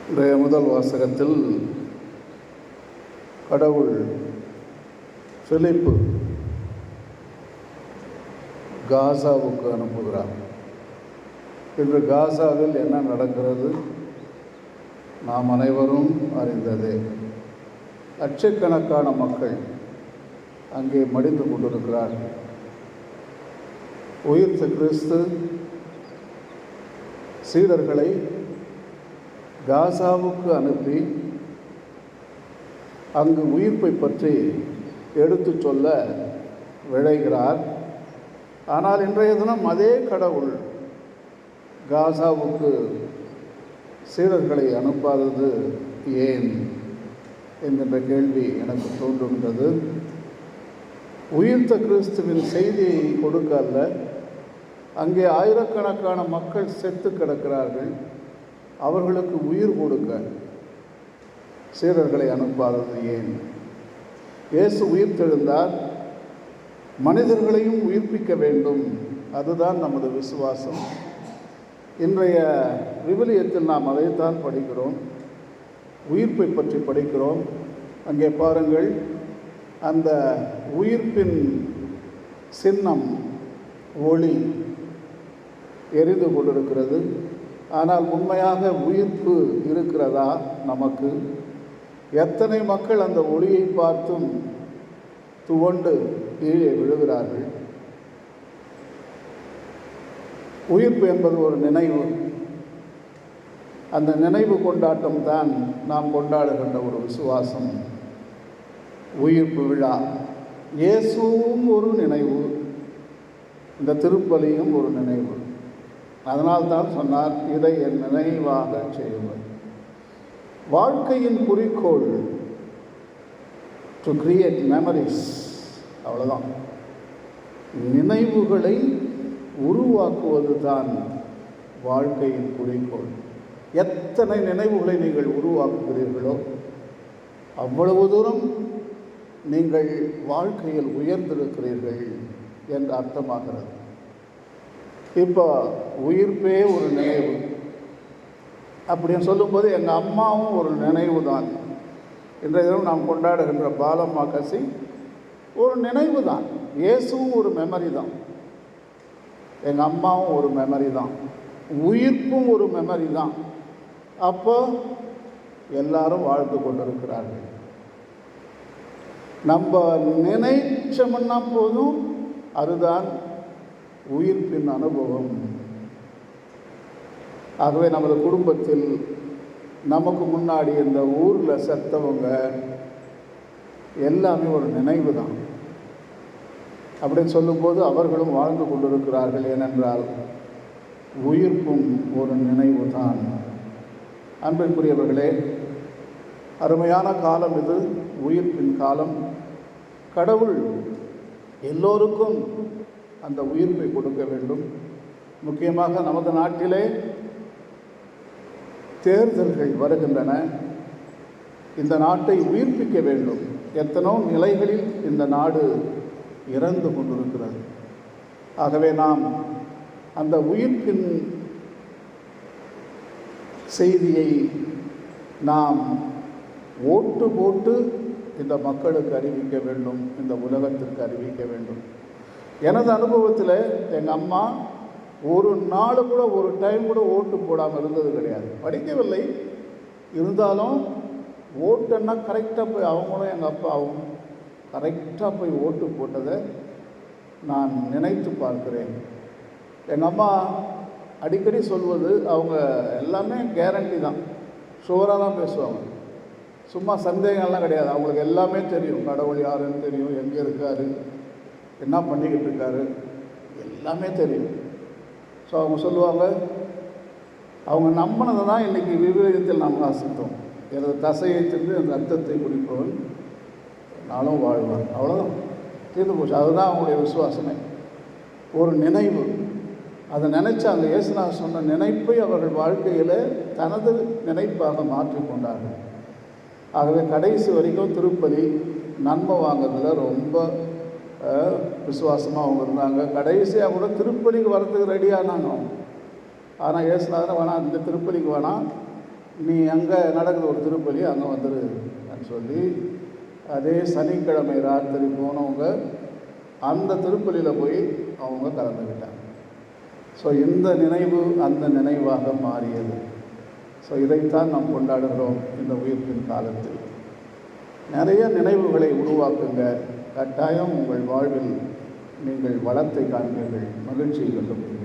இன்றைய முதல் வாசகத்தில் கடவுள் பிலிப்பு காசாவுக்கு அனுப்புகிறார். இன்று காசாவில் என்ன நடக்கிறது நாம் அனைவரும் அறிந்ததே. லட்சக்கணக்கான மக்கள் அங்கே மடிந்து கொண்டிருக்கிறார்கள். உயிர்த்த கிறிஸ்து சீடர்களை காசாவுக்கு அனுப்பி அங்கு உயிர்ப்பை பற்றி எடுத்து சொல்ல விழைகிறார். ஆனால் இன்றைய தினம் அதே கடவுள் காசாவுக்கு சீடர்களை அனுப்பாதது ஏன் என்கின்ற கேள்வி எனக்கு தோன்றுகின்றது. உயிர்த்த கிறிஸ்துவின் செய்தியை கொடுக்க அல்ல, அங்கே ஆயிரக்கணக்கான மக்கள் செத்து கிடக்கிறார்கள், அவர்களுக்கு உயிர் கொடுக்க சீடர்களை அனுப்பாதது ஏன்? இயேசு உயிர்த்தெழுந்தார், மனிதர்களையும் உயிர்ப்பிக்க வேண்டும், அதுதான் நமது விசுவாசம். இன்றைய விவிலியத்தில் நாம் அதைத்தான் படிக்கிறோம், உயிர்ப்பை பற்றி படிக்கிறோம். அங்கே பாருங்கள், அந்த உயிர்ப்பின் சின்னம் ஒளி எரிந்து கொண்டிருக்கிறது. ஆனால் உண்மையாக உயிர்ப்பு இருக்கிறதா நமக்கு? எத்தனை மக்கள் அந்த ஒளியை பார்த்தும் துவண்டு கீழே விழுகிறார்கள். உயிர்ப்பு என்பது ஒரு நினைவு. அந்த நினைவு கொண்டாட்டம் தான் நாம் கொண்டாடுகின்ற ஒரு விசுவாசம், உயிர்ப்பு விழா. இயேசுவும் ஒரு நினைவு, இந்த திருப்பலியும் ஒரு நினைவு. அதனால்தான் சொன்னார், இதை என் நினைவாக செய்யுங்கள். வாழ்க்கையின் குறிக்கோள் டு கிரியேட் மெமரிஸ், அவ்வளோதான். நினைவுகளை உருவாக்குவது தான் வாழ்க்கையின் குறிக்கோள். எத்தனை நினைவுகளை நீங்கள் உருவாக்குகிறீர்களோ அவ்வளவு தூரம் நீங்கள் வாழ்க்கையில் உயர்ந்திருக்கிறீர்கள் என்று அர்த்தமாகிறது. இப்போ உயிர்ப்பே ஒரு நினைவு அப்படின்னு சொல்லும்போது எங்கள் அம்மாவும் ஒரு நினைவு தான். இன்றைய தினம் நாம் கொண்டாடுகின்ற பாலம்மா கசி ஒரு நினைவு தான். இயேசுவும் ஒரு மெமரி தான், எங்கள் அம்மாவும் ஒரு மெமரி தான், உயிர்ப்பும் ஒரு மெமரி தான். அப்போ எல்லாரும் வாழ்ந்து கொண்டிருக்கிறார்கள். நம்ம நினைச்சோம்னா போதும், அதுதான் உயிர்ப்பின் அனுபவம். ஆகவே நமது குடும்பத்தில் நமக்கு முன்னாடி இந்த ஊரில் செத்தவங்க எல்லாமே ஒரு நினைவு தான். அப்படின்னு சொல்லும்போது அவர்களும் வாழ்ந்து கொண்டிருக்கிறார்கள். ஏனென்றால் உயிர்ப்பும் ஒரு நினைவு தான். அன்பிற்குரியவர்களே, அருமையான காலம் இது, உயிர்ப்பின் காலம். கடவுள் எல்லோருக்கும் அந்த உயிர்ப்பை கொடுக்க வேண்டும். முக்கியமாக நமது நாட்டிலே தேர்தல்கள் வருகின்றன. இந்த நாட்டை உயிர்ப்பிக்க வேண்டும். எத்தனோ நிலைகளில் இந்த நாடு இறந்து கொண்டிருக்கிறது. ஆகவே நாம் அந்த உயிர்ப்பின் செய்தியை நாம் ஓட்டு போட்டு இந்த மக்களுக்கு அறிவிக்க வேண்டும், இந்த உலகத்திற்கு அறிவிக்க வேண்டும். எனது அனுபவத்தில் எங்கள் அம்மா ஒரு நாள் கூட, ஒரு டைம் கூட ஓட்டு போடாமல் இருந்தது கிடையாது. படிக்கவில்லை, இருந்தாலும் ஓட்டுன்னா கரெக்டாக போய் அவங்களும் எங்கள் அப்பாவும் கரெக்டாக போய் ஓட்டு போட்டதை நான் நினைத்து பார்க்கிறேன். எங்கள் அம்மா அடிக்கடி சொல்வது, அவங்க எல்லாமே கேரண்டி தான், ஷுவராக தான் பேசுவாங்க. சும்மா சந்தேகம்லாம் கிடையாது. அவங்களுக்கு எல்லாமே தெரியும், கடவுள் யாருன்னு தெரியும், எங்கே இருக்கார், என்ன பண்ணிக்கிட்டு இருக்காரு, எல்லாமே தெரியும். ஸோ அவங்க சொல்லுவாங்க, அவங்க நம்பினதை தான் இன்றைக்கி விவேகத்தில் நாம் வாசித்தோம். எனது தசையை தின்று அந்த ரத்தத்தை குடிப்பவன் நாளும் வாழ்வான். அவ்வளோதான், தீர்ந்து போச்சு. அதுதான் அவங்களுடைய விசுவாசமே. ஒரு நினைவு, அதை நினைச்சாங்க. இயேசுநாதர் சொன்ன நினைப்பை அவர்கள் வாழ்க்கையில் தனது நினைப்பாக மாற்றிக்கொண்டார்கள். ஆகவே கடைசி வரைக்கும் திருப்பலி நன்மை வாங்கிறதுல ரொம்ப விசுவாசமாக அவங்க இருந்தாங்க. கடைசியாக கூட திருப்பலிக்கு வரத்துக்கு ரெடியானாங்க. ஆனால் இயேசுநாதர் வேணாம், இந்த திருப்பலிக்கு வேணாம், நீ அங்கே நடக்குது ஒரு திருப்பலி, அங்கே வந்துருன்னு சொல்லி அதே சனிக்கிழமை ராத்திரி போனவங்க அந்த திருப்பலியில் போய் அவங்க கலந்துக்கிட்டாங்க. ஸோ இந்த நினைவு அந்த நினைவாக மாறியது. ஸோ இதைத்தான் நாம் கொண்டாடுகிறோம் இந்த உயிர்ப்பின் காலத்தில். நிறைய நினைவுகளை உருவாக்குங்க. கட்டாயம் உங்கள் வாழ்வில் நீங்கள் வளத்தை காண்பீர்கள், மகிழ்ச்சியை கண்டுபிடிப்பீர்கள்.